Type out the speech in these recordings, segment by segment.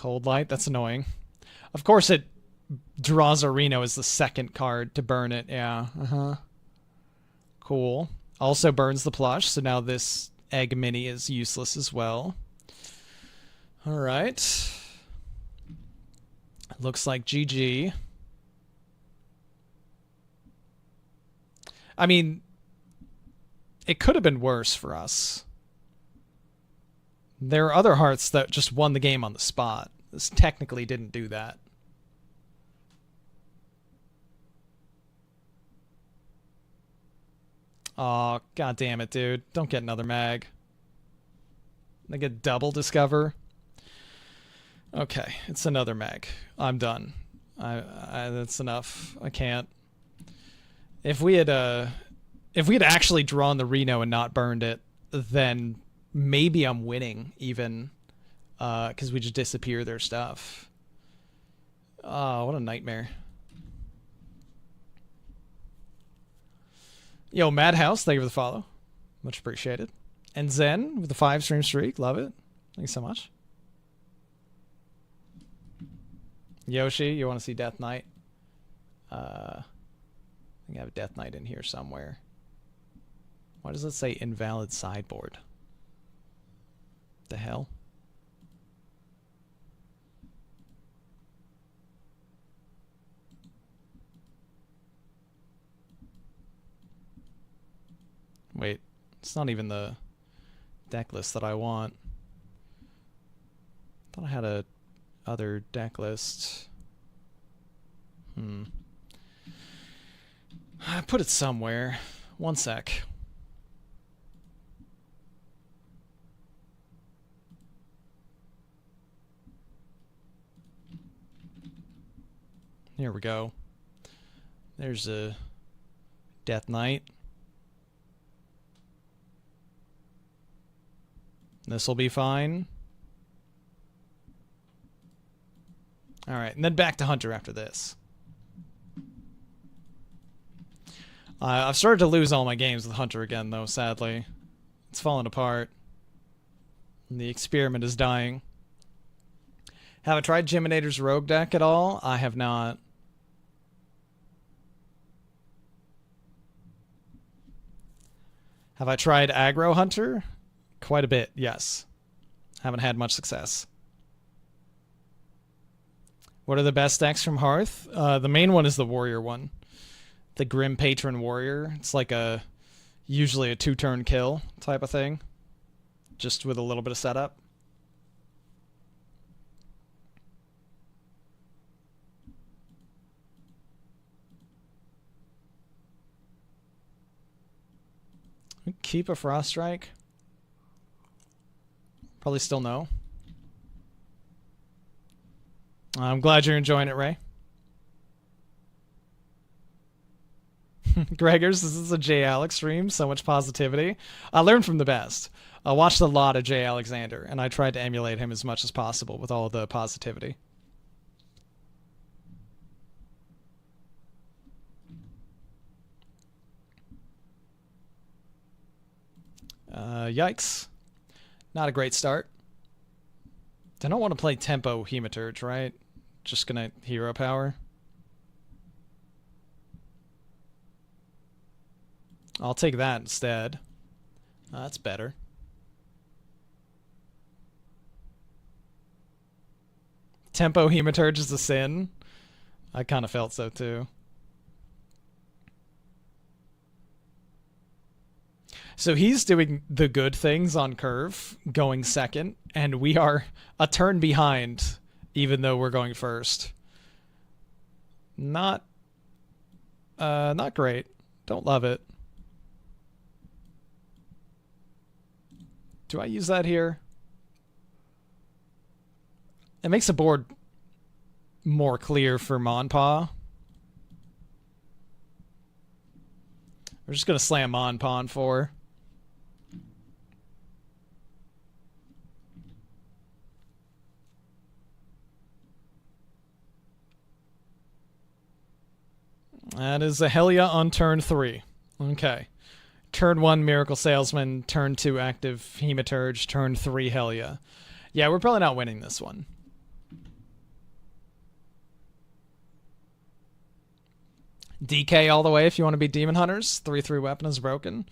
Cold Light, that's annoying. Of course it draws a Reno as the second card to burn it. Yeah, Cool. Also burns the plush, so now this egg mini is useless as well. Alright. Looks like GG. I mean, it could have been worse for us. There are other hearts that just won the game on the spot. This technically didn't do that. Aw, god damn it, dude. Don't get another mag. I get double discover. Okay, it's another mag. I'm done. That's enough. I can't. If we had actually drawn the Reno and not burned it, then maybe I'm winning even, because we just disappear their stuff. Oh, what a nightmare. Yo, Madhouse, thank you for the follow. Much appreciated. And Zen with the 5-stream streak. Love it. Thanks so much. Yoshi, you want to see Death Knight? I think I have Death Knight in here somewhere. Why does it say invalid sideboard? The hell? Wait, it's not even the deck list that I want. I thought I had a other deck list. I put it somewhere. One sec. Here we go. There's a Death Knight. This'll be fine. Alright, and then back to Hunter after this. I've started to lose all my games with Hunter again, though, sadly. It's falling apart. And the experiment is dying. Have I tried Jiminator's Rogue deck at all? I have not. Have I tried Aggro Hunter? Quite a bit, yes. Haven't had much success. What are the best decks from Hearth? The main one is the Warrior one. The Grim Patron Warrior. It's like usually a 2-turn kill type of thing. Just with a little bit of setup. Keep a Frost Strike? Probably still no. I'm glad you're enjoying it, Ray. Gregors, this is a J. Alex stream. So much positivity. I learned from the best. I watched a lot of J. Alexander, and I tried to emulate him as much as possible with all the positivity. Yikes. Not a great start. I don't want to play Tempo Hematurge, right? Just gonna hero power. I'll take that instead. That's better. Tempo Hematurge is a sin. I kind of felt so too. So he's doing the good things on curve, going second, and we are a turn behind, even though we're going first. Not great. Don't love it. Do I use that here? It makes the board more clear for Monpaw. We're just going to slam Monpaw on 4. That is a Helia on turn 3. Okay. Turn 1, Miracle Salesman. Turn 2, Active Hematurge. Turn 3, Helia. Yeah, we're probably not winning this one. DK all the way if you want to be Demon Hunters. 3/3 weapon is broken.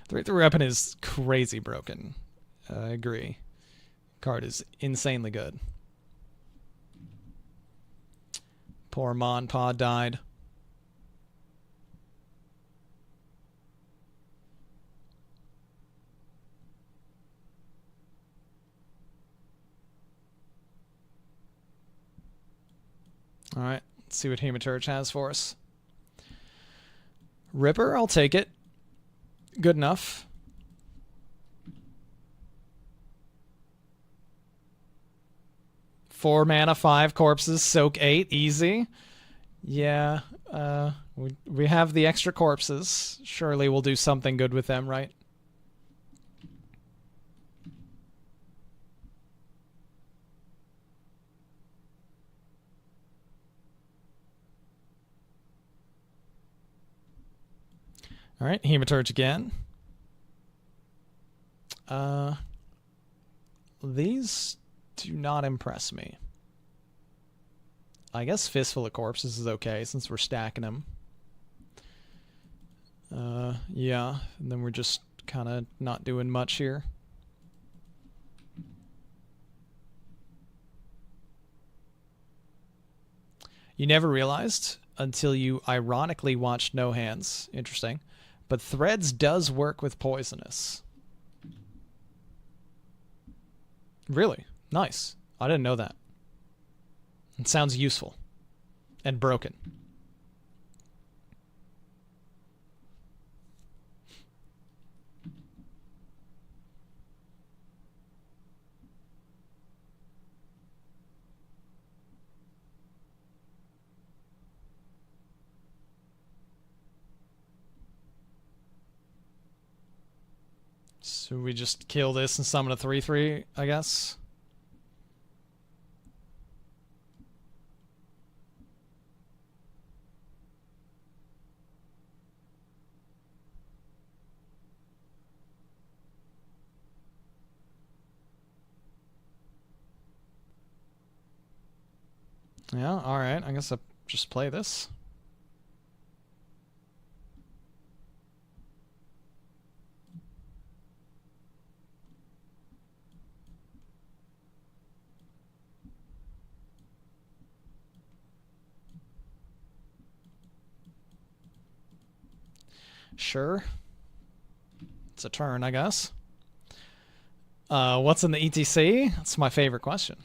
3/3 weapon is crazy broken. I agree. Card is insanely good. Poor Monpa died. Alright, let's see what Hematurge has for us. Ripper, I'll take it. Good enough. Four mana, 5 corpses, soak 8, easy. Yeah, we have the extra corpses. Surely we'll do something good with them, right? All right, Hematurge again. These do not impress me. I guess Fistful of Corpses is okay since we're stacking them. Yeah, and then we're just kind of not doing much here. You never realized until you ironically watched No Hands. Interesting. But Threads does work with Poisonous. Really? Nice. I didn't know that. It sounds useful. And broken. So we just kill this and summon a 3/3, I guess. Yeah, alright. I guess I'll just play this. Sure. It's a turn, I guess. What's in the ETC? That's my favorite question.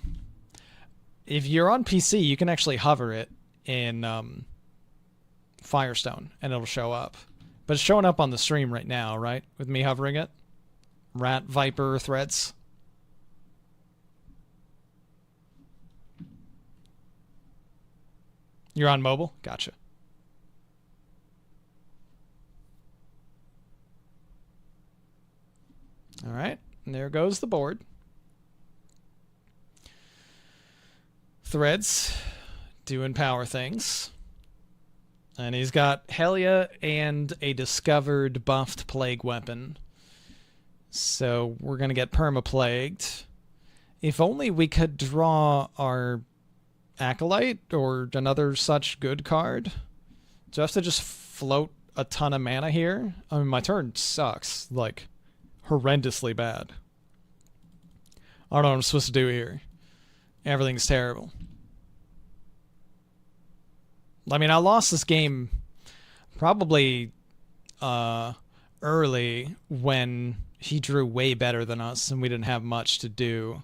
If you're on PC, you can actually hover it in Firestone, and it'll show up. But it's showing up on the stream right now, right? With me hovering it. Rat, Viper, Threads. You're on mobile? Gotcha. All right, and there goes the board. Threads doing power things. And he's got Helia and a discovered buffed plague weapon. So we're going to get perma-plagued. If only we could draw our Acolyte or another such good card. Do I have to just float a ton of mana here? I mean, my turn sucks. Like, horrendously bad. I don't know what I'm supposed to do here. Everything's terrible. I mean, I lost this game probably early when he drew way better than us and we didn't have much to do.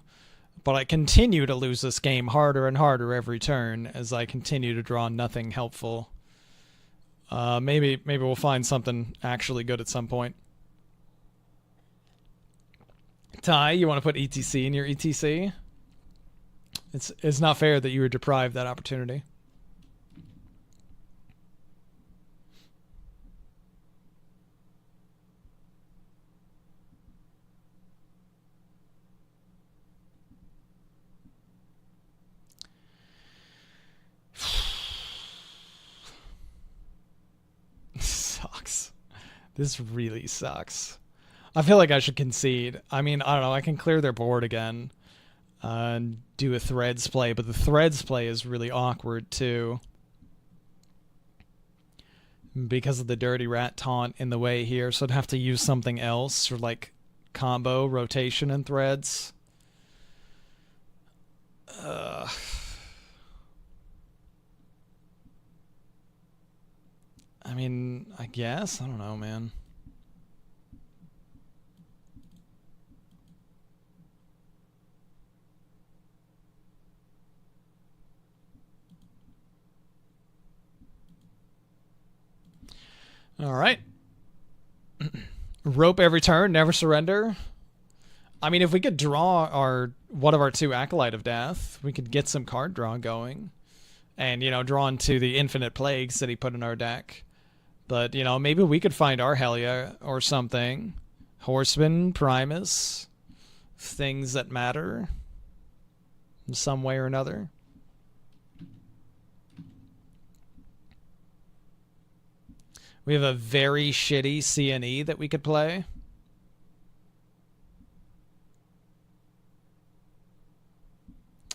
But I continue to lose this game harder and harder every turn as I continue to draw nothing helpful. Maybe we'll find something actually good at some point. Ty, you want to put ETC in your ETC? It's not fair that you were deprived that opportunity. Sucks. This really sucks. I feel like I should concede. I mean, I don't know. I can clear their board again and do a Threads play, but the Threads play is really awkward too. because of the dirty rat taunt in the way here, so I'd have to use something else, or like combo, rotation, and threads. I mean, I guess. I don't know, man. All right. Rope every turn, never surrender. I mean, if we could draw one of our 2 Acolyte of Death, we could get some card draw going. And, you know, draw into the infinite plagues that he put in our deck. But, you know, maybe we could find our Helia or something. Horseman, Primus, things that matter in some way or another. We have a very shitty CNE that we could play.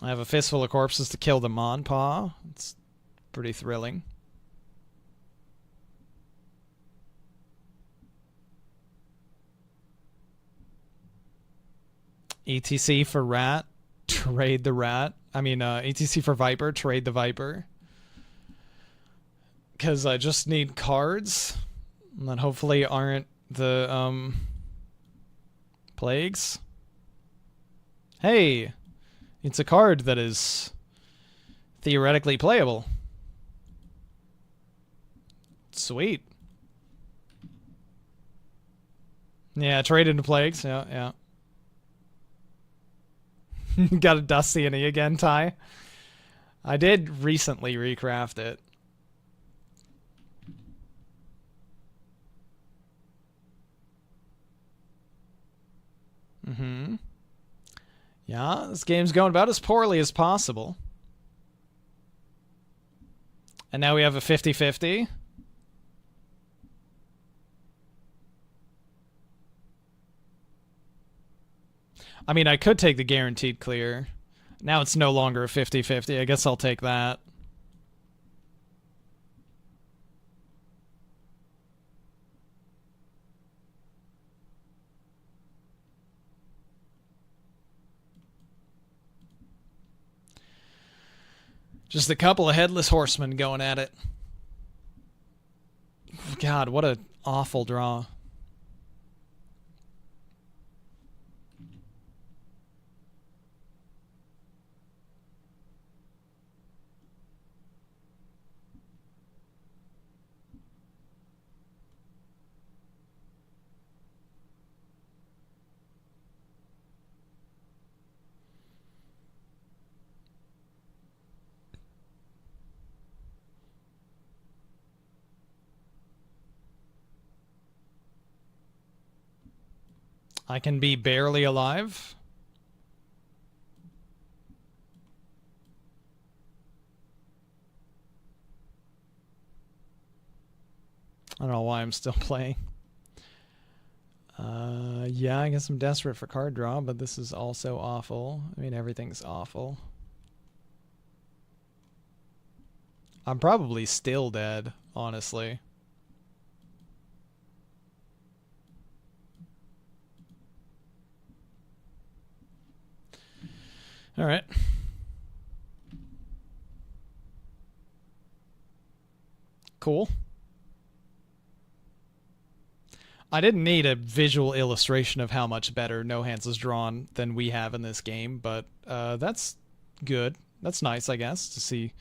I have a fistful of corpses to kill the Monpaw. It's pretty thrilling. ETC for rat, trade the rat. I mean, ETC for viper, trade the viper. Because I just need cards that hopefully aren't the plagues. Hey, it's a card that is theoretically playable. Sweet. Yeah, trade into plagues. Yeah. Got a Dusty in again, Ty. I did recently recraft it. Yeah, this game's going about as poorly as possible. And now we have a 50-50. I mean, I could take the guaranteed clear. Now it's no longer a 50-50. I guess I'll take that. Just a couple of headless horsemen going at it. God, what an awful draw. I can be barely alive. I don't know why I'm still playing. Yeah, I guess I'm desperate for card draw, but this is also awful. I mean, everything's awful. I'm probably still dead, honestly. All right. Cool. I didn't need a visual illustration of how much better No Hands is drawn than we have in this game, but that's good. That's nice, I guess, to see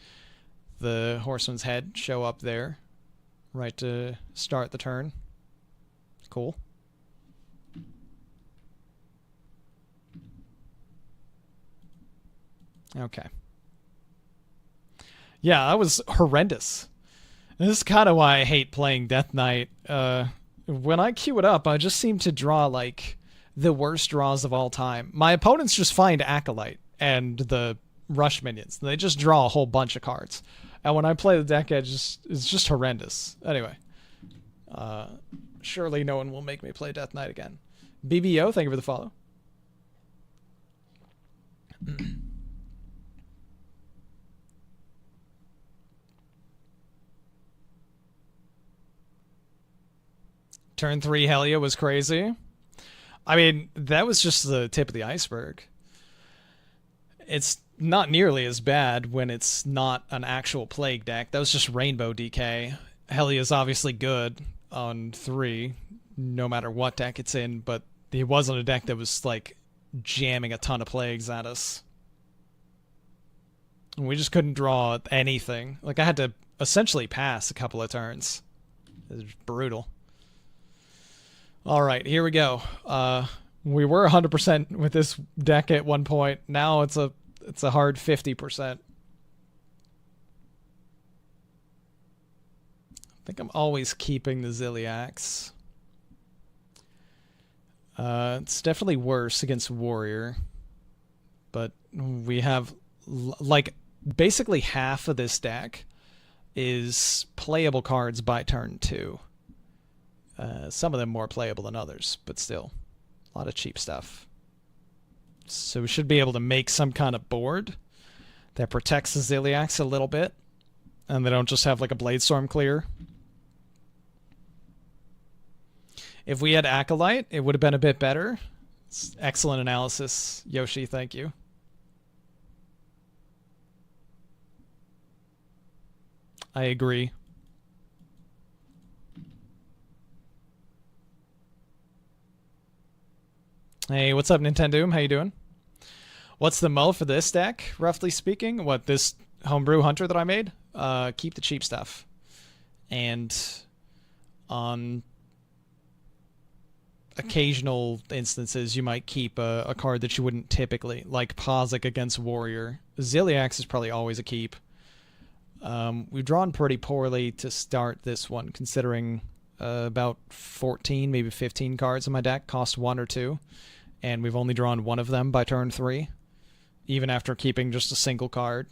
the horseman's head show up there right to start the turn. Cool. Okay. Yeah, that was horrendous. This is kind of why I hate playing Death Knight. When I queue it up, I just seem to draw, like, the worst draws of all time. My opponents just find Acolyte and the Rush minions. They just draw a whole bunch of cards. And when I play the deck, it's just horrendous. Anyway. Surely no one will make me play Death Knight again. BBO, thank you for the follow. Turn 3 Helia was crazy. I mean, that was just the tip of the iceberg. It's not nearly as bad when it's not an actual Plague deck. That was just Rainbow DK. Helia is obviously good on 3, no matter what deck it's in, but it wasn't a deck that was, like, jamming a ton of Plagues at us. We just couldn't draw anything. Like, I had to essentially pass a couple of turns. It was brutal. Alright, here we go. We were 100% with this deck at one point. Now it's a hard 50%. I think I'm always keeping the Ziliax. It's definitely worse against Warrior. But we have, like, basically half of this deck is playable cards by turn 2. Some of them more playable than others, but still, a lot of cheap stuff. So we should be able to make some kind of board that protects the Ziliax a little bit, and they don't just have like a Bladestorm clear. If we had Acolyte, it would have been a bit better. It's excellent analysis, Yoshi, thank you. I agree. Hey, what's up, Nintendoom? How you doing? What's the mo for this deck, roughly speaking? What, this homebrew hunter that I made? Keep the cheap stuff. And on occasional instances, you might keep a card that you wouldn't typically, like Pozic against Warrior. Ziliax is probably always a keep. We've drawn pretty poorly to start this one, considering about 14, maybe 15 cards in my deck cost 1 or 2, and we've only drawn one of them by turn 3, even after keeping just a single card.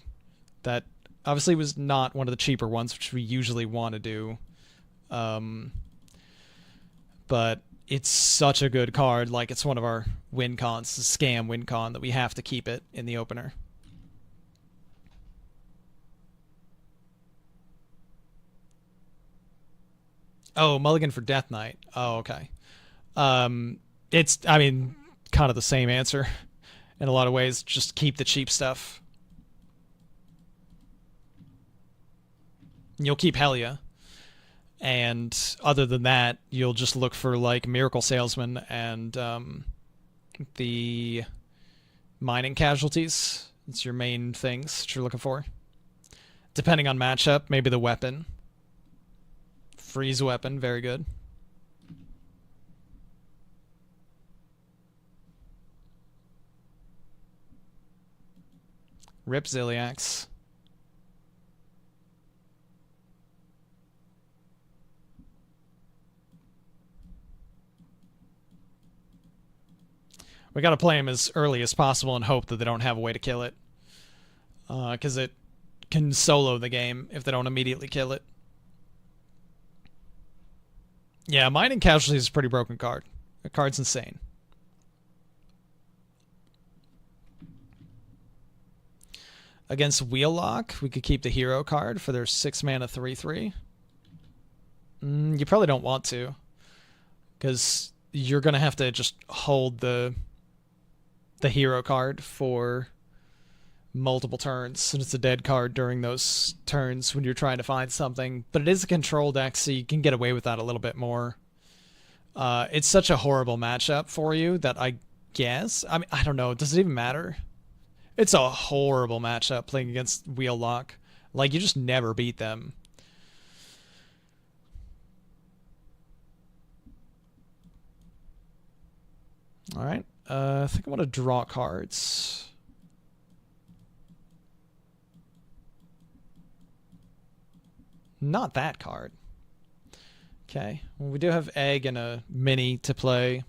That obviously was not one of the cheaper ones, which we usually want to do. But it's such a good card, like it's one of our win cons, the scam win con, that we have to keep it in the opener. Oh, Mulligan for Death Knight. Oh, okay. It's, I mean, kind of the same answer in a lot of ways. Just keep the cheap stuff. You'll keep Helia. And other than that, you'll just look for, like, Miracle Salesman and the mining casualties. It's your main things that you're looking for. Depending on matchup, maybe the weapon. Freeze weapon, very good. Rip Ziliax. We gotta play him as early as possible and hope that they don't have a way to kill it. Because it can solo the game if they don't immediately kill it. Yeah, Mining Casualties is a pretty broken card. The card's insane. Against Wheellock, we could keep the hero card for their 6-mana 3/3. You probably don't want to, because you're going to have to just hold the hero card for multiple turns, and it's a dead card during those turns when you're trying to find something. But it is a control deck, so you can get away with that a little bit more. It's such a horrible matchup for you that I guess, I mean, I don't know, does it even matter? It's a horrible matchup playing against Wheellock. Like, you just never beat them. Alright, I think I want to draw cards. Not that card. Okay, well, we do have Egg and a Mini to play.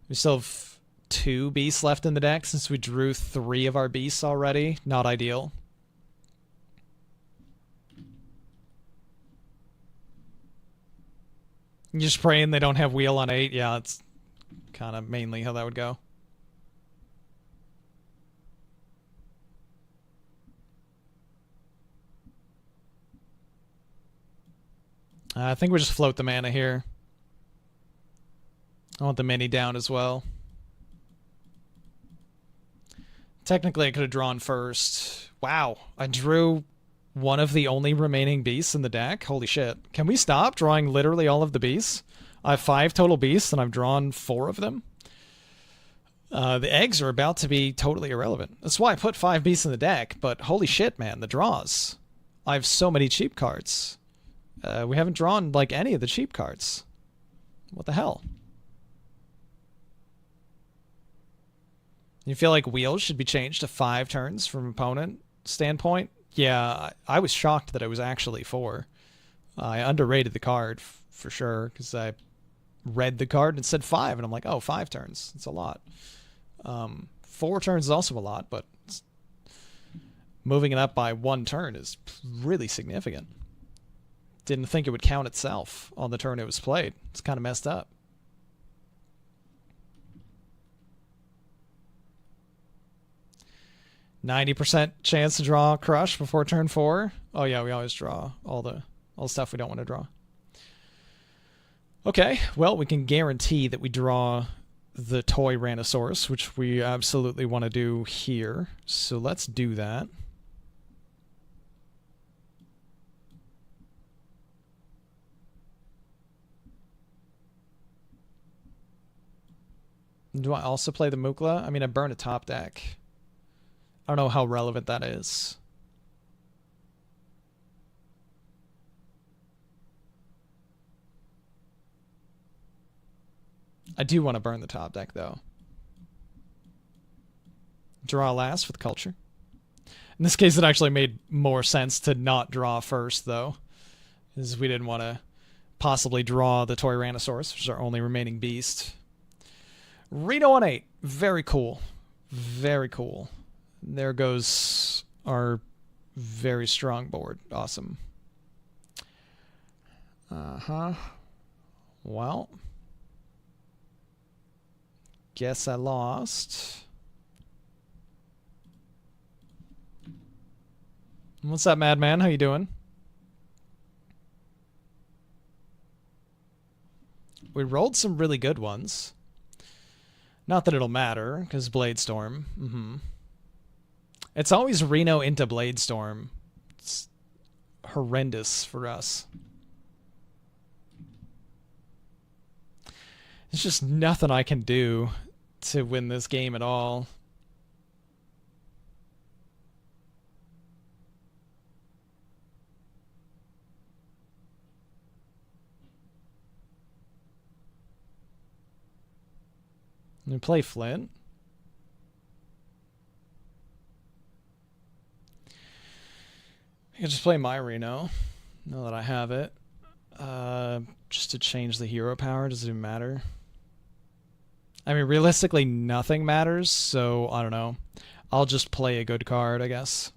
We still have 2 beasts left in the deck since we drew 3 of our beasts already. Not ideal. You're just praying they don't have Wheel on 8. Yeah, that's kind of mainly how that would go. I think we just float the mana here. I want the mini down as well. Technically, I could have drawn first. Wow, I drew one of the only remaining beasts in the deck. Holy shit. Can we stop drawing literally all of the beasts? I have 5 total beasts, and I've drawn 4 of them. The eggs are about to be totally irrelevant. That's why I put 5 beasts in the deck, but holy shit, man, the draws. I have so many cheap cards. We haven't drawn, like, any of the cheap cards. What the hell? You feel like wheels should be changed to 5 turns from opponent standpoint? Yeah, I was shocked that it was actually 4. I underrated the card for sure because I read the card and it said 5, and I'm like, oh, 5 turns. It's a lot. 4 turns is also a lot, but moving it up by 1 turn is really significant. Didn't think it would count itself on the turn it was played. It's kind of messed up. %90 chance to draw Crush before turn 4. Oh yeah, we always draw all the stuff we don't want to draw. Okay, well, we can guarantee that we draw the toy Rhinosaurus, which we absolutely want to do here. So let's do that. Do I also play the Mukla? I mean, I burned a top deck. I don't know how relevant that is. I do want to burn the top deck, though. Draw last with culture. In this case, it actually made more sense to not draw first, though, because we didn't want to possibly draw the toy Rhinosaurus, which is our only remaining beast. Reno on 8. Very cool. Very cool. There goes our very strong board. Awesome. Well, guess I lost. What's up, Madman? How you doing? We rolled some really good ones. Not that it'll matter, because Bladestorm. It's always Reno into Bladestorm. It's horrendous for us. There's just nothing I can do to win this game at all. We play Flint. I can just play my Reno, now that I have it. Just to change the hero power, does it even matter? I mean, realistically, nothing matters, so I don't know. I'll just play a good card, I guess.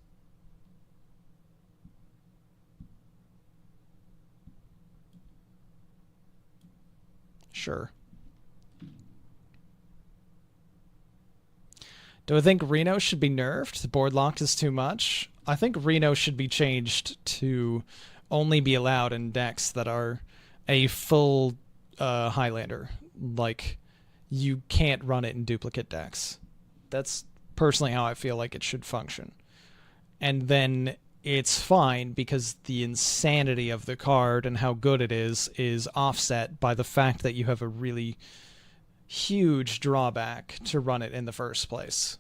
Sure. Do I think Reno should be nerfed? The board locked is too much. I think Reno should be changed to only be allowed in decks that are a full Highlander. Like, you can't run it in duplicate decks. That's personally how I feel like it should function. And then it's fine because the insanity of the card and how good it is offset by the fact that you have a really huge drawback to run it in the first place.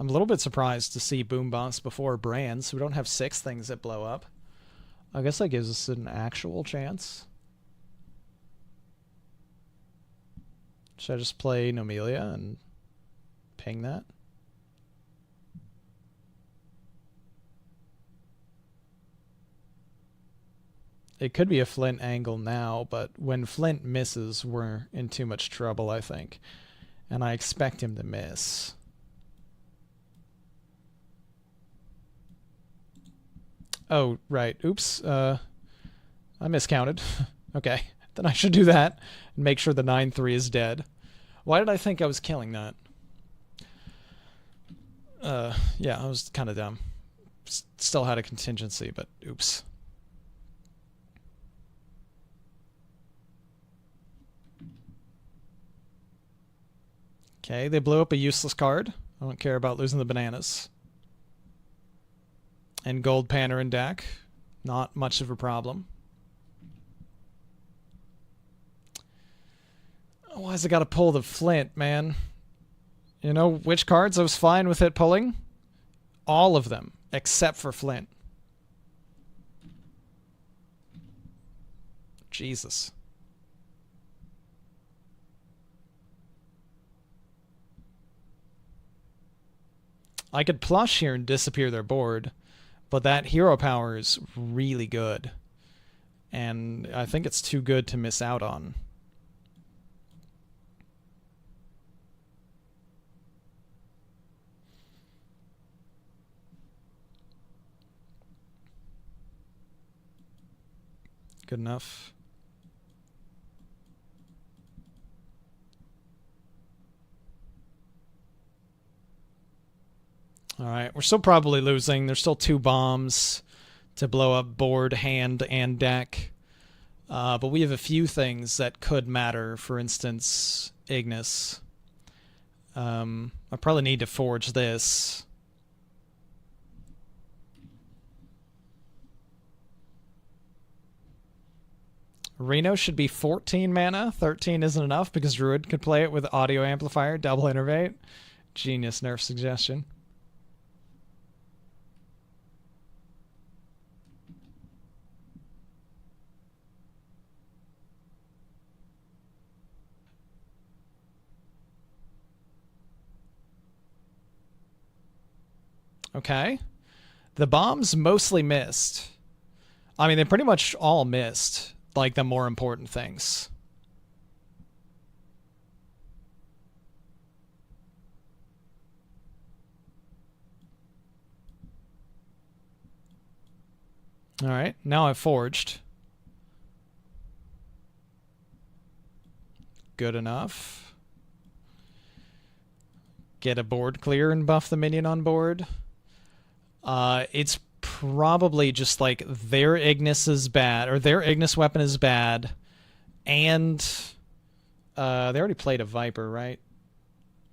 I'm a little bit surprised to see Boombox before Brands. We don't have 6 things that blow up. I guess that gives us an actual chance. Should I just play Nomelia and ping that? It could be a Flint angle now, but when Flint misses, we're in too much trouble, I think. And I expect him to miss. Oh, right. Oops. I miscounted. Okay. Then I should do that and make sure the 9-3 is dead. Why did I think I was killing that? Yeah, I was kind of dumb. Still had a contingency, but oops. Okay, they blew up a useless card. I don't care about losing the bananas. And gold Panner and deck. Not much of a problem. Why's it got to pull the Flint, man? You know which cards I was fine with it pulling? All of them, except for Flint. Jesus. I could plush here and disappear their board, but that hero power is really good. And I think it's too good to miss out on. Good enough. Alright, we're still probably losing. There's still 2 bombs to blow up board, hand, and deck. But we have a few things that could matter. For instance, Ignis. I probably need to forge this. Reno should be 14 mana. 13 isn't enough because Druid could play it with Audio Amplifier, double Innervate. Genius nerf suggestion. Okay. The bombs mostly missed. I mean, they pretty much all missed, like, the more important things. Alright, now I've forged. Good enough. Get a board clear and buff the minion on board. It's probably just like their Ignis is bad, or their Ignis weapon is bad, and they already played a Viper, right?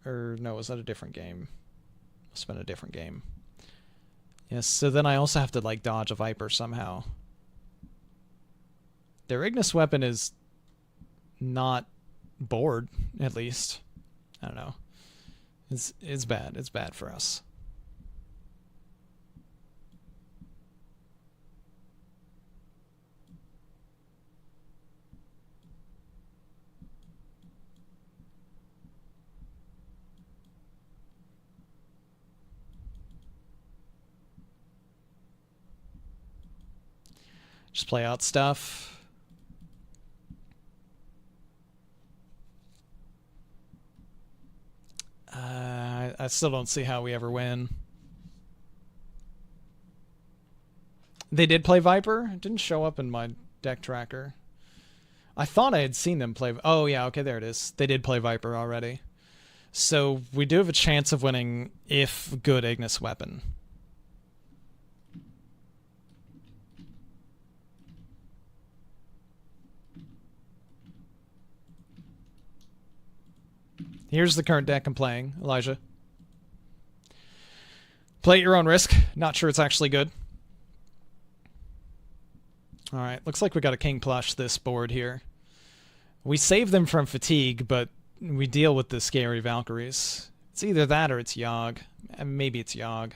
Or no, was that a different game? Must have been a different game. Yes, so then I also have to like dodge a Viper somehow. Their Ignis weapon is not board, at least. I don't know. It's bad. It's bad for us. Just play out stuff. I still don't see how we ever win. They did play Viper? It didn't show up in my deck tracker. I thought I had seen them play... Oh, yeah, okay, there it is. They did play Viper already. So we do have a chance of winning if good Ignis weapon. Here's the current deck I'm playing, Elijah. Play at your own risk. Not sure it's actually good. Alright, looks like we got a King Plush this board here. We save them from fatigue, but we deal with the scary Valkyries. It's either that or it's Yogg. Maybe it's Yogg.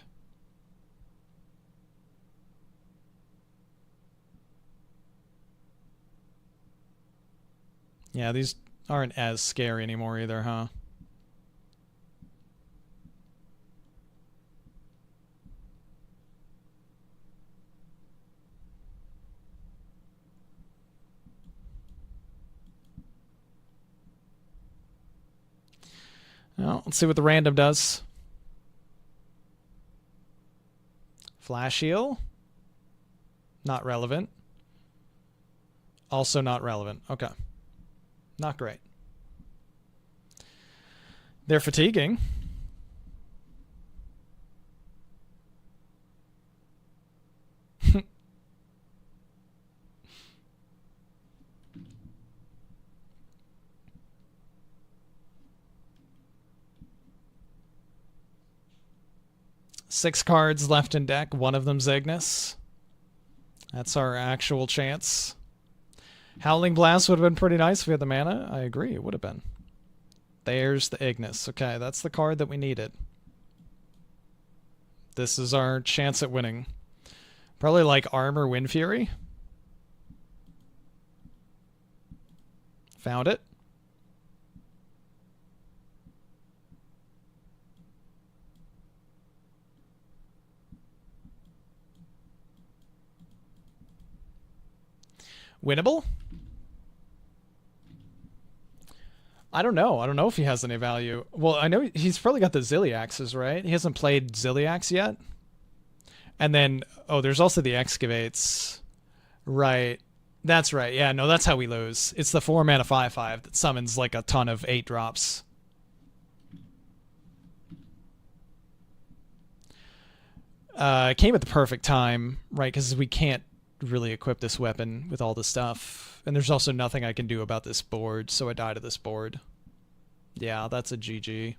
Yeah, these aren't as scary anymore either, huh? Well, let's see what the random does. Flash Heal. Not relevant. Also not relevant. Okay. Not great. They're fatiguing. Six cards left in deck. One of them's Ignis. That's our actual chance. Howling Blast would have been pretty nice if we had the mana. I agree, it would have been. There's the Ignis. Okay, that's the card that we needed. This is our chance at winning. Probably like Armor Wind Fury. Found it. Winnable? I don't know. I don't know if he has any value. Well, I know he's probably got the Zilliaxes, right? He hasn't played Zilliax yet. And then, oh, there's also the Excavates. Right. That's right. Yeah, no, that's how we lose. It's the 4 mana 5/5 that summons like a ton of 8 drops. It came at the perfect time, right? Because we can't really equip this weapon with all the stuff. And there's also nothing I can do about this board, so I die to this board. Yeah, that's a GG.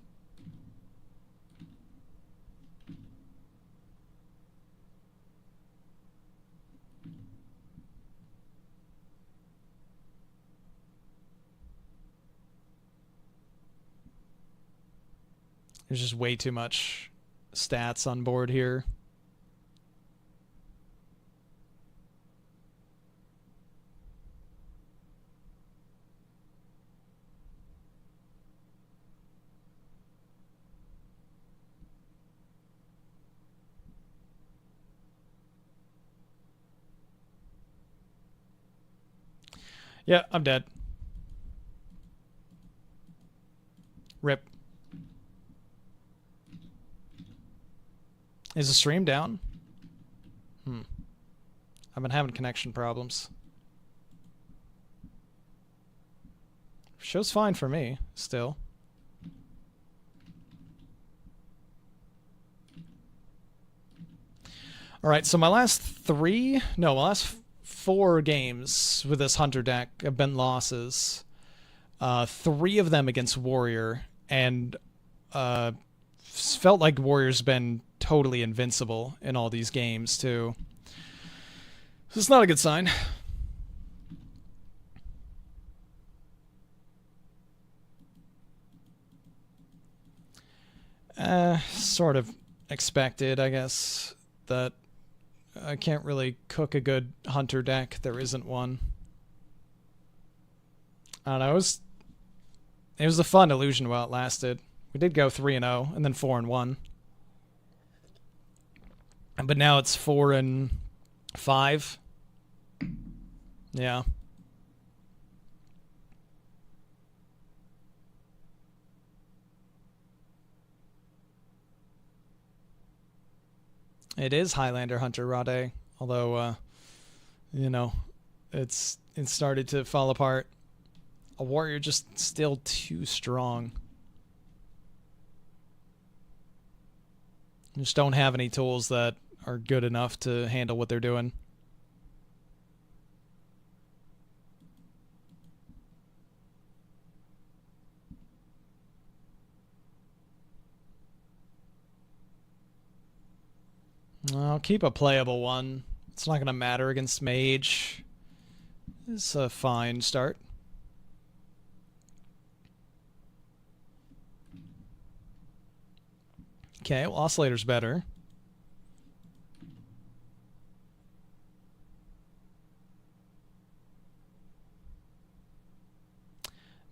There's just way too much stats on board here. Yeah, I'm dead. Rip. Is the stream down? I've been having connection problems. Show's fine for me, still. Alright, so my last 4 games with this Hunter deck have been losses. 3 of them against Warrior, and felt like Warrior's been totally invincible in all these games, too. So it's not a good sign. Sort of expected, I guess, that I can't really cook a good Hunter deck. There isn't one. I don't know. It was a fun illusion while it lasted. We did go 3-0 and then 4-1. But now it's 4-5. Yeah. It is Highlander Hunter Rade, although you know, it started to fall apart. A Warrior just still too strong. Just don't have any tools that are good enough to handle what they're doing. I'll keep a playable one. It's not going to matter against Mage. It's a fine start. Okay, well, Oscillator's better.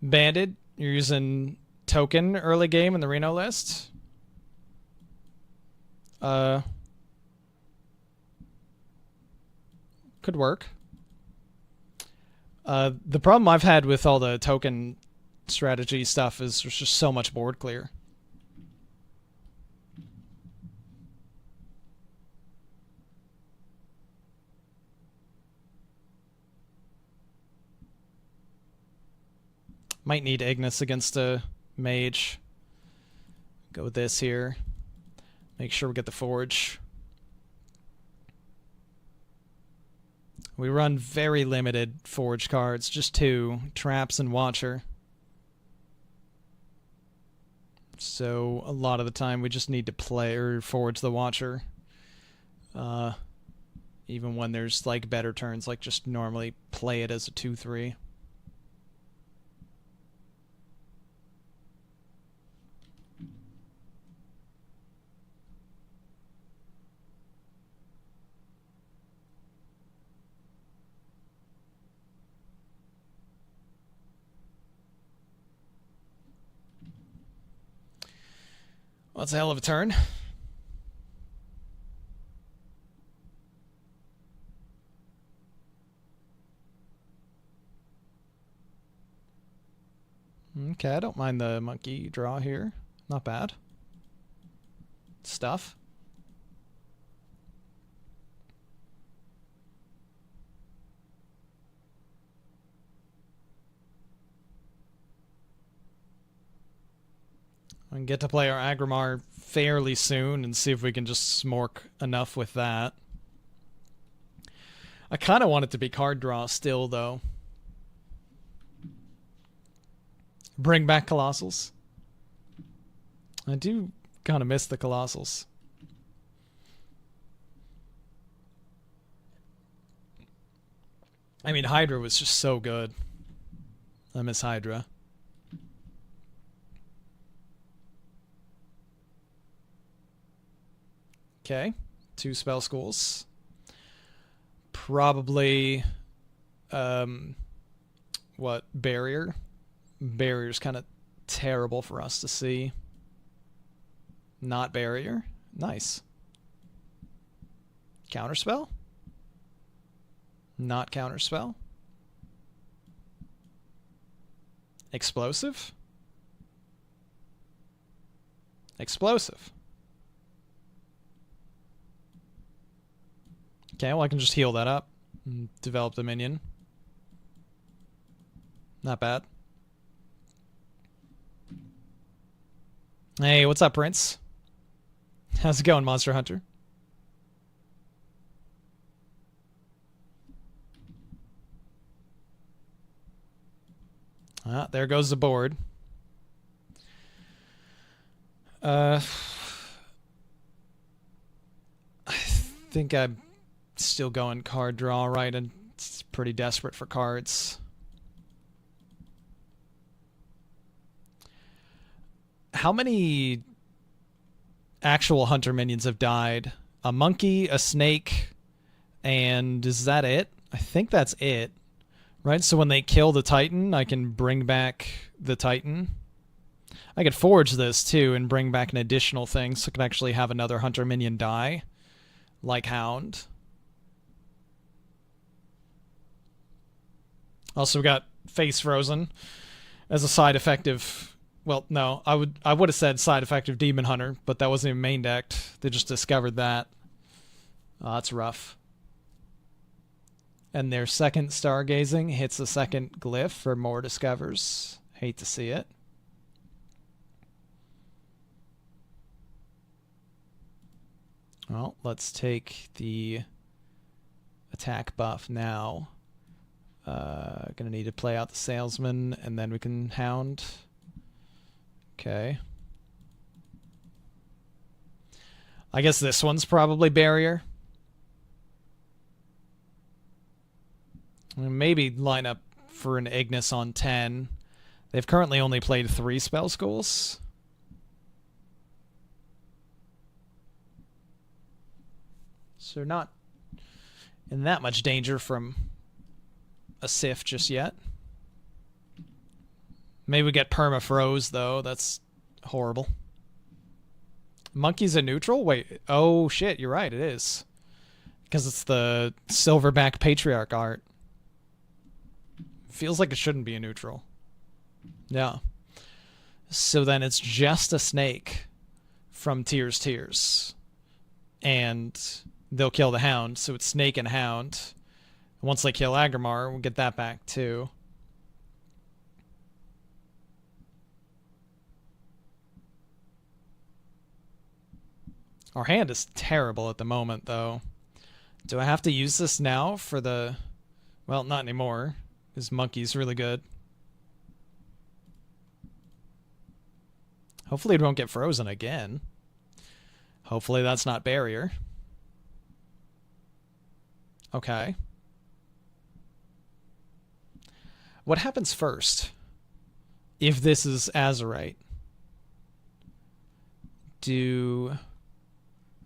Banded, you're using token early game in the Reno list. Could work. The problem I've had with all the token strategy stuff is there's just so much board clear. Might need Ignis against a mage. Go with this here. Make sure we get the Forge. We run very limited Forge cards, just 2, Traps and Watcher. So a lot of the time we just need to play or Forge the Watcher. Even when there's like better turns, like just normally play it as a 2/3. Well, that's a hell of a turn. Okay, I don't mind the monkey draw here. Not bad. Stuff. We can get to play our Agrimar fairly soon and see if we can just smork enough with that. I kind of want it to be card draw still, though. Bring back Colossals. I do kind of miss the Colossals. I mean, Hydra was just so good. I miss Hydra. Okay, 2 spell schools. Probably, what, Barrier? Barrier's kind of terrible for us to see. Not Barrier. Nice. Counterspell? Not Counterspell. Explosive? Explosive. Okay, well I can just heal that up and develop the minion. Not bad. Hey, what's up, Prince? How's it going, Monster Hunter? Ah, there goes the board. I think I'm still going card draw, right? And it's pretty desperate for cards. How many actual hunter minions have died? A monkey, a snake, and is that it? I think that's it. Right? So when they kill the Titan, I can bring back the Titan. I could forge this too and bring back an additional thing so I can actually have another hunter minion die. Like Hound. Also, we got Face Frozen as a side effective. Well, no, I would have said side effective Demon Hunter, but that wasn't even main decked. They just discovered that. Oh, that's rough. And their second Stargazing hits the second glyph for more discovers. Hate to see it. Well, let's take the attack buff now. Gonna need to play out the Salesman, and then we can Hound. Okay. I guess this one's probably Barrier. Maybe line up for an Ignis on 10. They've currently only played 3 spell schools. So not in that much danger from a Sif just yet. Maybe we get Permafroze, though. That's horrible. Monkey's a neutral? Wait. Oh, shit. You're right. It is. Because it's the Silverback Patriarch art. Feels like it shouldn't be a neutral. Yeah. So then it's just a snake from Tears. And they'll kill the Hound. So it's Snake and Hound. Once they kill Agrimar, we'll get that back too. Our hand is terrible at the moment, though. Do I have to use this now for the... Well, not anymore. This monkey's really good. Hopefully it won't get frozen again. Hopefully that's not barrier. Okay. What happens first? If this is Azurite. Do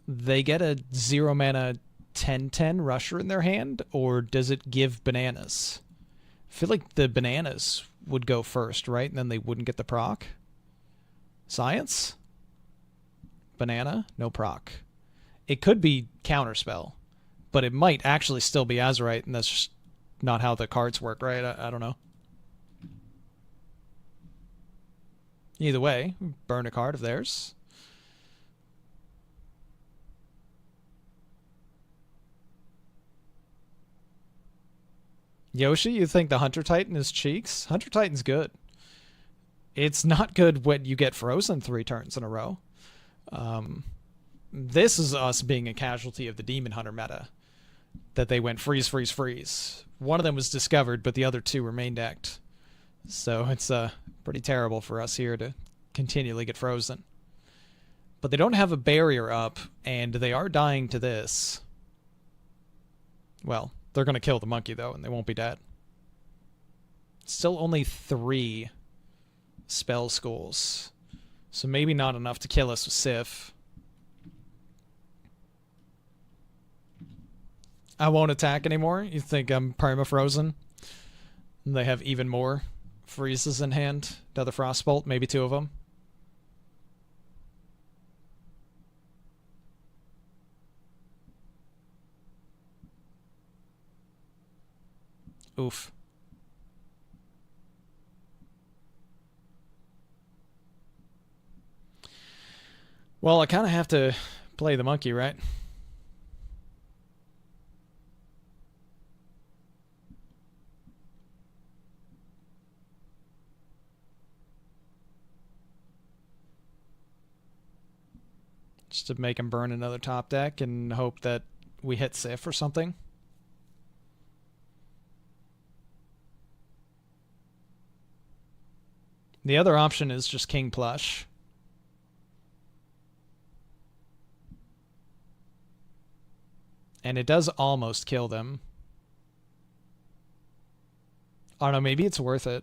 they get a 0 mana 10/10 rusher in their hand, or does it give bananas? I feel like the bananas would go first, right? And then they wouldn't get the proc. Science? Banana? No proc. It could be counterspell, but it might actually still be Azurite, and that's just not how the cards work, right? I don't know. Either way, burn a card of theirs. Yoshi, you think the Hunter Titan is cheeks? Hunter Titan's good. It's not good when you get frozen 3 turns in a row. This is us being a casualty of the Demon Hunter meta. That they went freeze, freeze, freeze. One of them was discovered, but the other 2 remained decked. So it's pretty terrible for us here to continually get frozen. But they don't have a barrier up, and they are dying to this. Well, they're going to kill the monkey, though, and they won't be dead. Still only 3 spell schools. So maybe not enough to kill us with Sif. I won't attack anymore? You think I'm perma-frozen? They have even more freezes in hand. Another Frostbolt, maybe 2 of them. Oof. Well, I kind of have to play the monkey, right? Just to make him burn another top deck and hope that we hit Sif or something. The other option is just King Plush. And it does almost kill them. I don't know, maybe it's worth it.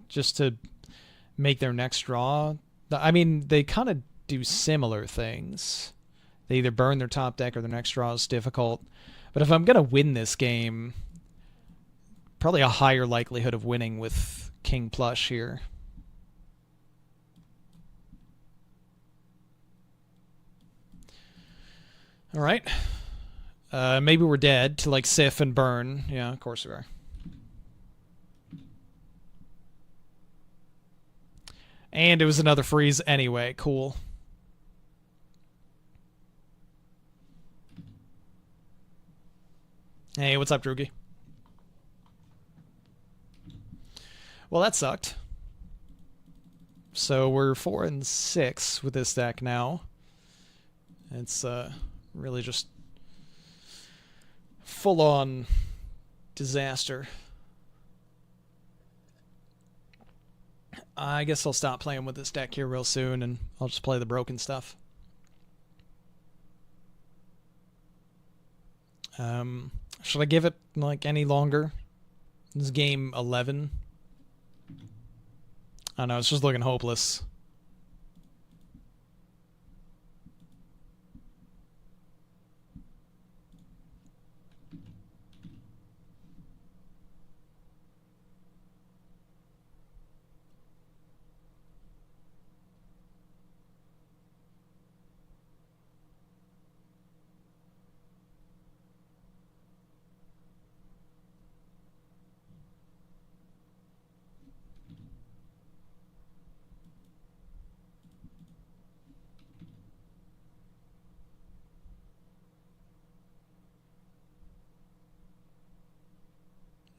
Just to make their next draw. I mean, they kind of do similar things. They either burn their top deck or their next draw is difficult. But if I'm going to win this game, probably a higher likelihood of winning with King Plush here. All right. Maybe we're dead to like Sif and burn. Yeah, of course we are. And it was another freeze anyway. Cool. Hey, what's up, Droogie? Well, that sucked. So we're 4 and 6 with this deck now. It's really just full-on disaster. I guess I'll stop playing with this deck here real soon, and I'll just play the broken stuff. Should I give it, like, any longer? This is game 11. I don't know, it's just looking hopeless.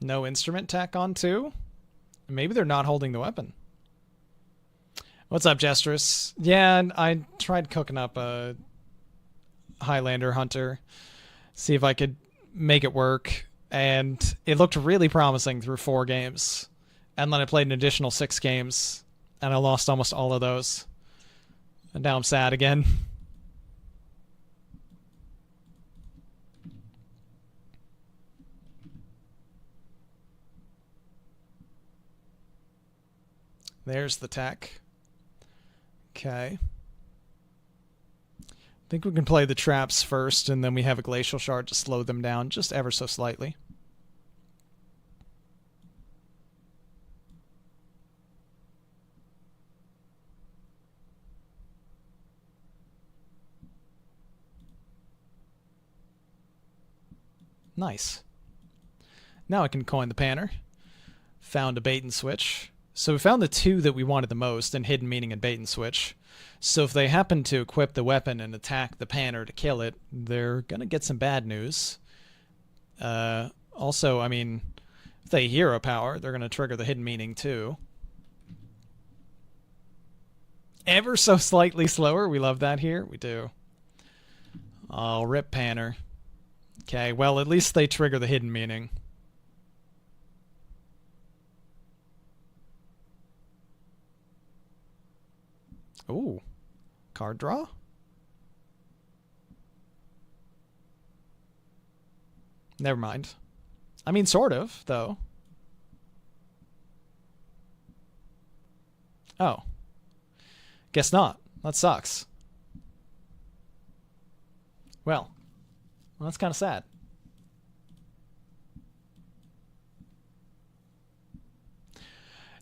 No instrument tack on too? Maybe they're not holding the weapon. What's up, Jestress? Yeah, I tried cooking up a Highlander Hunter. See if I could make it work. And it looked really promising through 4 games. And then I played an additional 6 games. And I lost almost all of those. And now I'm sad again. There's the tech. Okay. I think we can play the traps first, and then we have a glacial shard to slow them down just ever so slightly. Nice. Now I can coin the panner. Found a bait and switch. So we found the 2 that we wanted the most in Hidden Meaning and Bait and Switch. So if they happen to equip the weapon and attack the panner to kill it, they're going to get some bad news. Also, I mean, if they hero power, they're going to trigger the Hidden Meaning too. Ever so slightly slower. We love that here. We do. Oh, rip panner. Okay, well, at least they trigger the Hidden Meaning. Ooh. Card draw? Never mind. I mean, sort of, though. Oh. Guess not. That sucks. Well, that's kind of sad.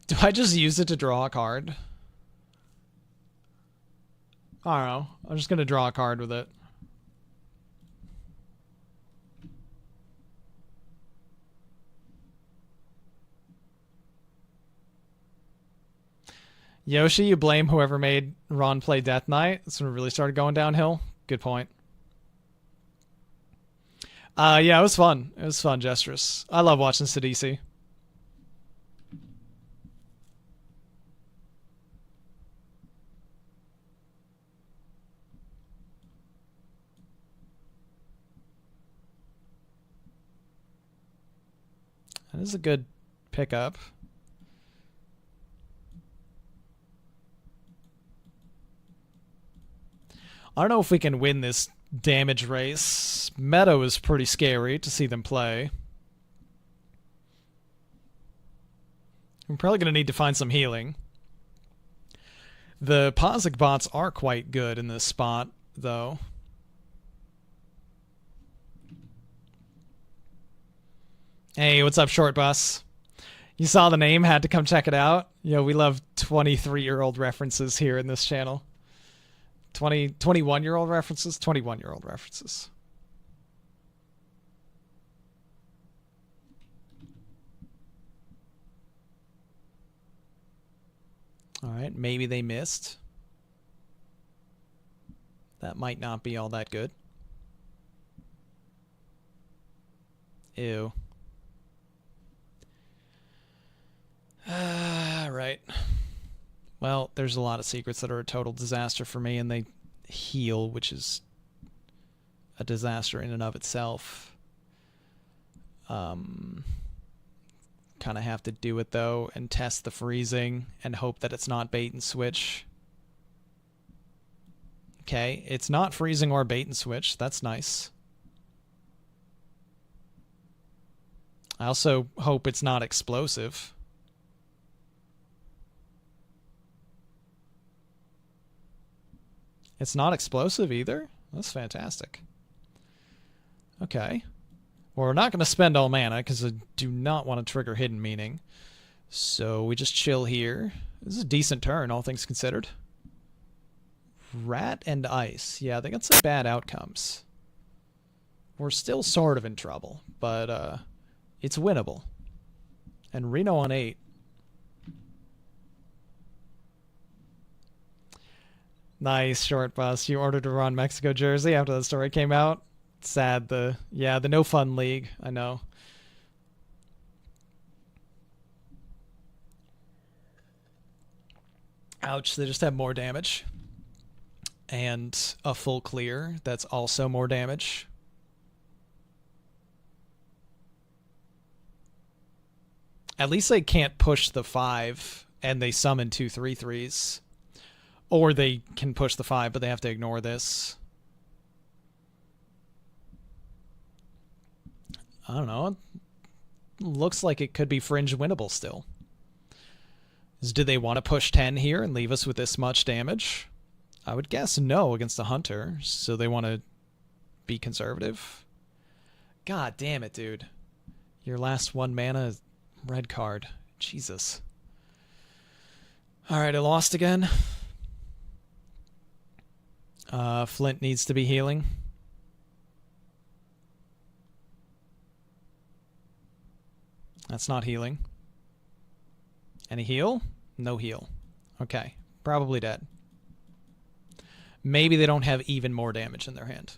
Do I just use it to draw a card? I don't know. I'm just going to draw a card with it. Yoshi, you blame whoever made Ron play Death Knight. That's when it really started going downhill. Good point. Yeah, it was fun. It was fun, Jestress. I love watching Sidisi. That is a good pickup. I don't know if we can win this damage race. Meadow is pretty scary to see them play. I'm probably going to need to find some healing. The Posic bots are quite good in this spot, though. Hey, what's up, Short Bus? You saw the name, had to come check it out. You know, we love 23-year-old references here in this channel. 21-year-old references? 21-year-old references. Alright, maybe they missed. That might not be all that good. Ew. Right. Well, there's a lot of secrets that are a total disaster for me, and they heal, which is a disaster in and of itself. Kind of have to do it, though, and test the freezing and hope that it's not bait and switch. Okay, it's not freezing or bait and switch. That's nice. I also hope it's not explosive. It's not explosive either? That's fantastic. Okay. Well, we're not going to spend all mana because I do not want to trigger Hidden Meaning. So we just chill here. This is a decent turn, all things considered. Rat and Ice. Yeah, they got some bad outcomes. We're still sort of in trouble, but it's winnable. And Reno on 8. Nice, Short Bus. You ordered a Ron Mexico jersey after the story came out. Sad. The no fun league. I know. Ouch, they just have more damage. And a full clear, that's also more damage. At least they can't push the 5, and they summon 2 3/3s. Or they can push the 5, but they have to ignore this. I don't know. It looks like it could be fringe winnable still. Do they want to push 10 here and leave us with this much damage? I would guess no against the Hunter, so they want to be conservative. God damn it, dude. Your last 1 mana red card. Jesus. Alright, I lost again. Flint needs to be healing. That's not healing. Any heal? No heal. Okay. Probably dead. Maybe they don't have even more damage in their hand.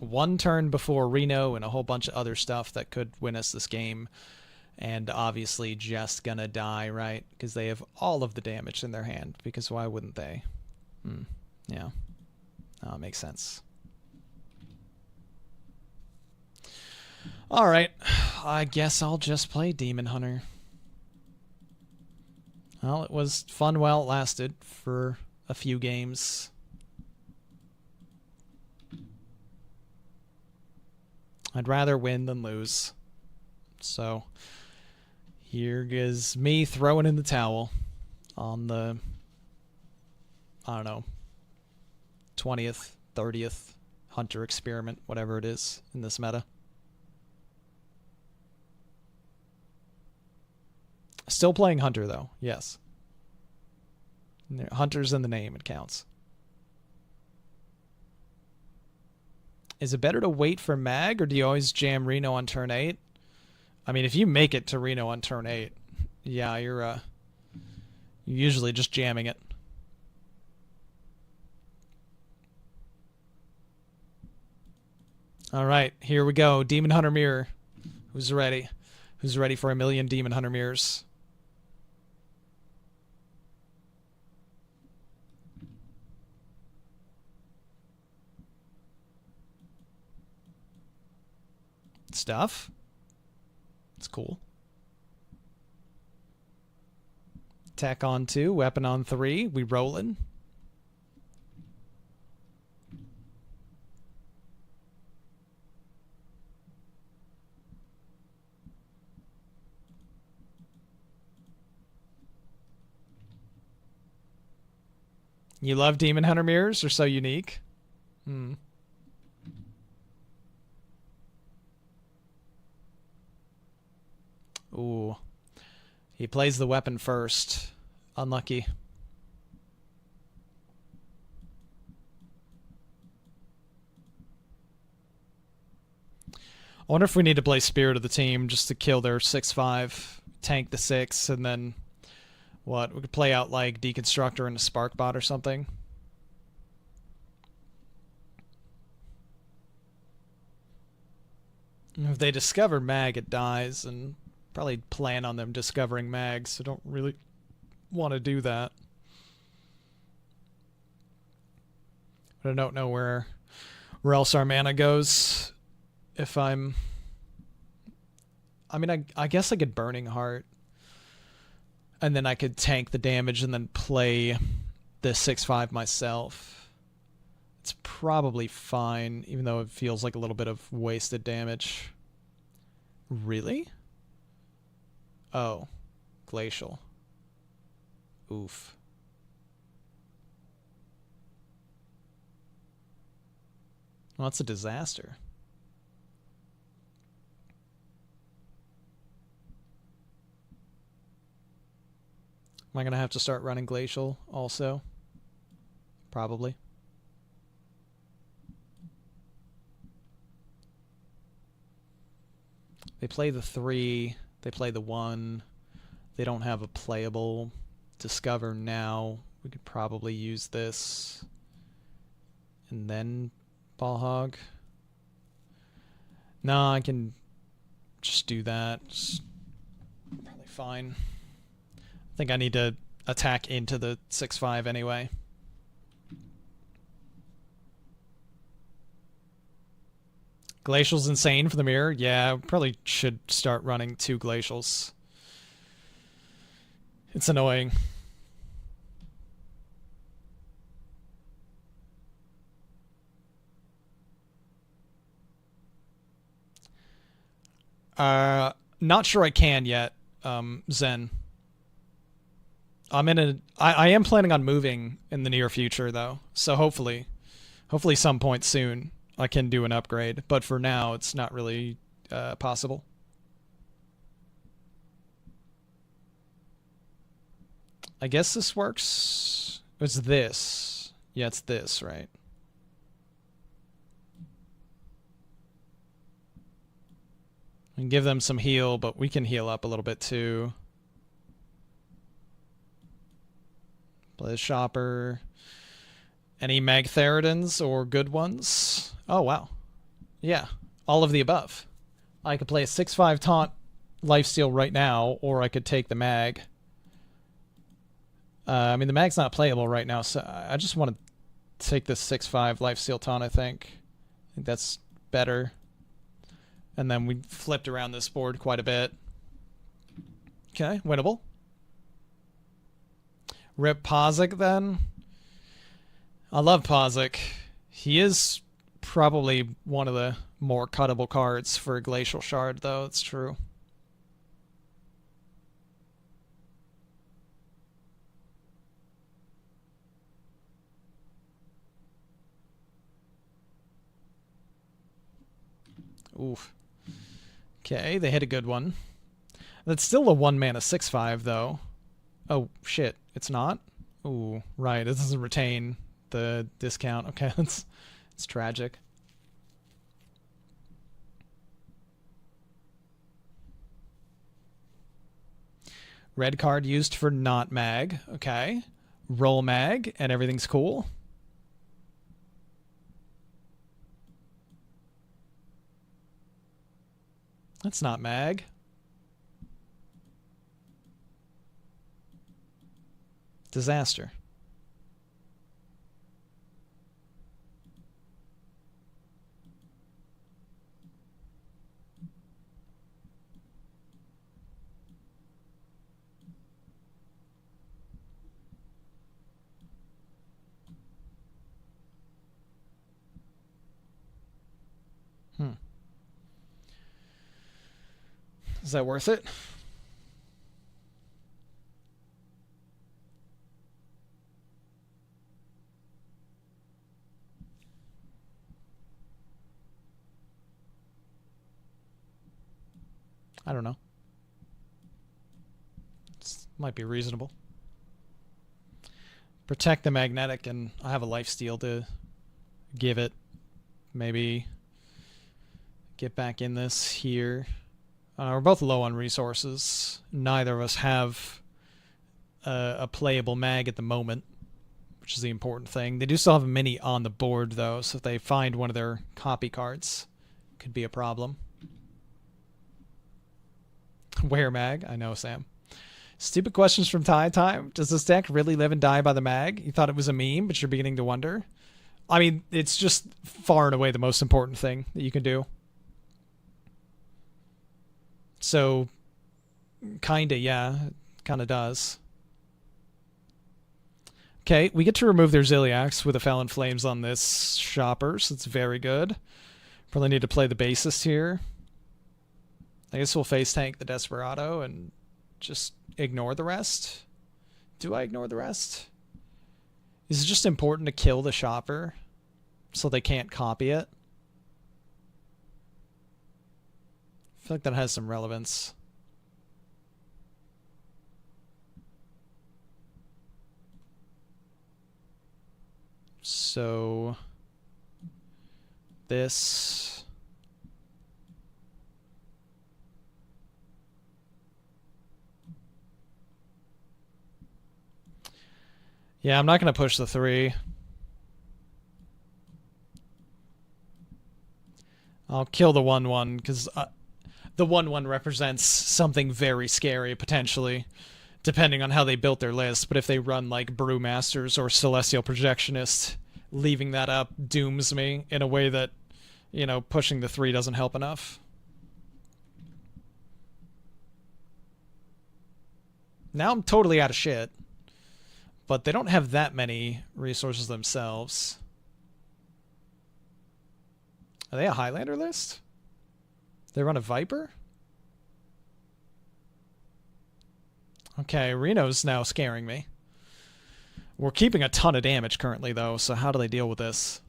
1 turn before Reno and a whole bunch of other stuff that could win us this game. And obviously just gonna die, right? Because they have all of the damage in their hand. Because why wouldn't they? Yeah. Oh, makes sense. Alright. I guess I'll just play Demon Hunter. Well, it was fun while it lasted for a few games. I'd rather win than lose. So, here is me throwing in the towel on the, I don't know, 20th, 30th Hunter experiment, whatever it is in this meta. Still playing Hunter, though. Yes. Hunter's in the name. It counts. Is it better to wait for Mag, or do you always jam Reno on turn 8? I mean, if you make it to Reno on turn 8, yeah, you're usually just jamming it. All right, here we go. Demon Hunter Mirror. Who's ready? Who's ready for a million Demon Hunter Mirrors? Stuff. It's cool. Attack on 2, weapon on 3. We rollin'. You love Demon Hunter Mirrors? They're so unique. Ooh. He plays the weapon first. Unlucky. I wonder if we need to play Spirit of the Team just to kill their 6/5, tank the 6, and then what? We could play out like Deconstructor and a Sparkbot or something. If they discover Mag, it dies, and probably plan on them discovering Mag, so don't really want to do that. But I don't know where else our mana goes. If I'm... I mean, I guess I could Burning Heart. And then I could tank the damage and then play the 6/5 myself. It's probably fine, even though it feels like a little bit of wasted damage. Really? Oh. Glacial. Oof. Well, that's a disaster. Am I going to have to start running Glacial also? Probably. They play the 3. They play the 1. They don't have a playable Discover now. We could probably use this. And then Ball Hog. No, I can just do that. It's probably fine. think I need to attack into the 6/5 anyway. Glacial's insane for the mirror. Yeah, probably should start running 2 Glacials. It's annoying. Not sure I can yet, Zen. I am planning on moving in the near future though, so hopefully some point soon I can do an upgrade. But for now, it's not really possible. I guess this works. It's this. Yeah, it's this, right? And give them some heal, but we can heal up a little bit too. Play the shopper. Any Magtheridons or good ones? Oh, wow. Yeah, all of the above. I could play a 6/5 taunt lifesteal right now, or I could take the mag. I mean, the mag's not playable right now, so I just want to take this 6/5 lifesteal taunt, I think. I think that's better. And then we flipped around this board quite a bit. Okay, winnable. Rip Pozic then. I love Pozic. He is probably one of the more cuttable cards for a Glacial Shard, though. It's true. Oof. Okay, they hit a good one. That's still a 1-mana 6/5, though. Oh, shit. It's not? Ooh, right. It doesn't retain the discount. Okay, it's tragic. Red card used for not mag. Okay. Roll mag, and everything's cool. That's not mag. Disaster. Is that worth it? I don't know. This might be reasonable. Protect the magnetic, and I have a lifesteal to give it. Maybe get back in this here. We're both low on resources. Neither of us have a playable mag at the moment, which is the important thing. They do still have a mini on the board, though, so if they find one of their copy cards, it could be a problem. Where mag? I know, Sam. Stupid questions from Tie Time. Does this deck really live and die by the mag? You thought it was a meme, but you're beginning to wonder. I mean, it's just far and away the most important thing that you can do. So, kinda, yeah. Kinda does. Okay, we get to remove their Ziliax with a Felon Flames on this shopper, so it's very good. Probably need to play the bassist here. I guess we'll face tank the Desperado and just ignore the rest. Do I ignore the rest? Is it just important to kill the shopper so they can't copy it? I feel like that has some relevance. So this yeah, I'm not going to push the 3. I'll kill the 1/1 because the 1/1 represents something very scary potentially. depending on how they built their list. But if they run like Brewmasters or Celestial Projectionist, leaving that up dooms me in a way that, you know, pushing the 3 doesn't help enough. Now I'm totally out of shit. But they don't have that many resources themselves. Are they a Highlander list? They run a Viper? Okay, Reno's now scaring me. We're keeping a ton of damage currently, though, so how do they deal with this?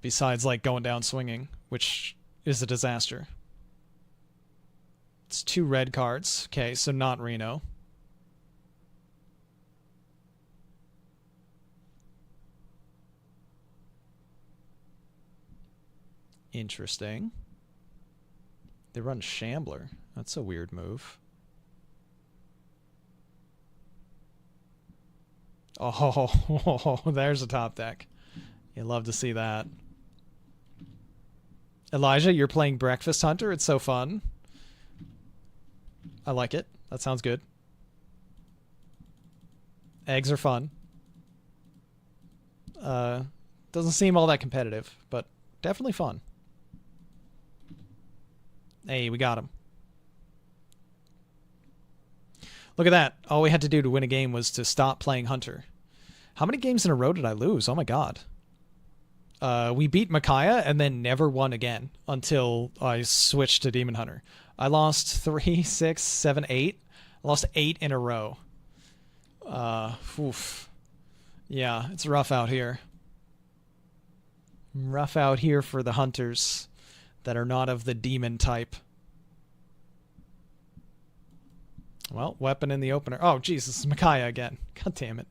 Besides, like, going down swinging, which is a disaster. It's 2 red cards. Okay, so not Reno. Interesting. They run Shambler. That's a weird move. Oh, there's a top deck. You love to see that. Elijah, you're playing Breakfast Hunter. It's so fun. I like it. That sounds good. Eggs are fun. Doesn't seem all that competitive, but definitely fun. Hey, we got him. Look at that. All we had to do to win a game was to stop playing Hunter. How many games in a row did I lose? Oh my god. We beat Micaiah and then never won again until I switched to Demon Hunter. I lost 3, 6, 7, 8. I lost 8 in a row. Oof. Yeah, it's rough out here. Rough out here for the Hunters that are not of the demon type. Well, weapon in the opener. Oh, Jesus, Micaiah again. God damn it.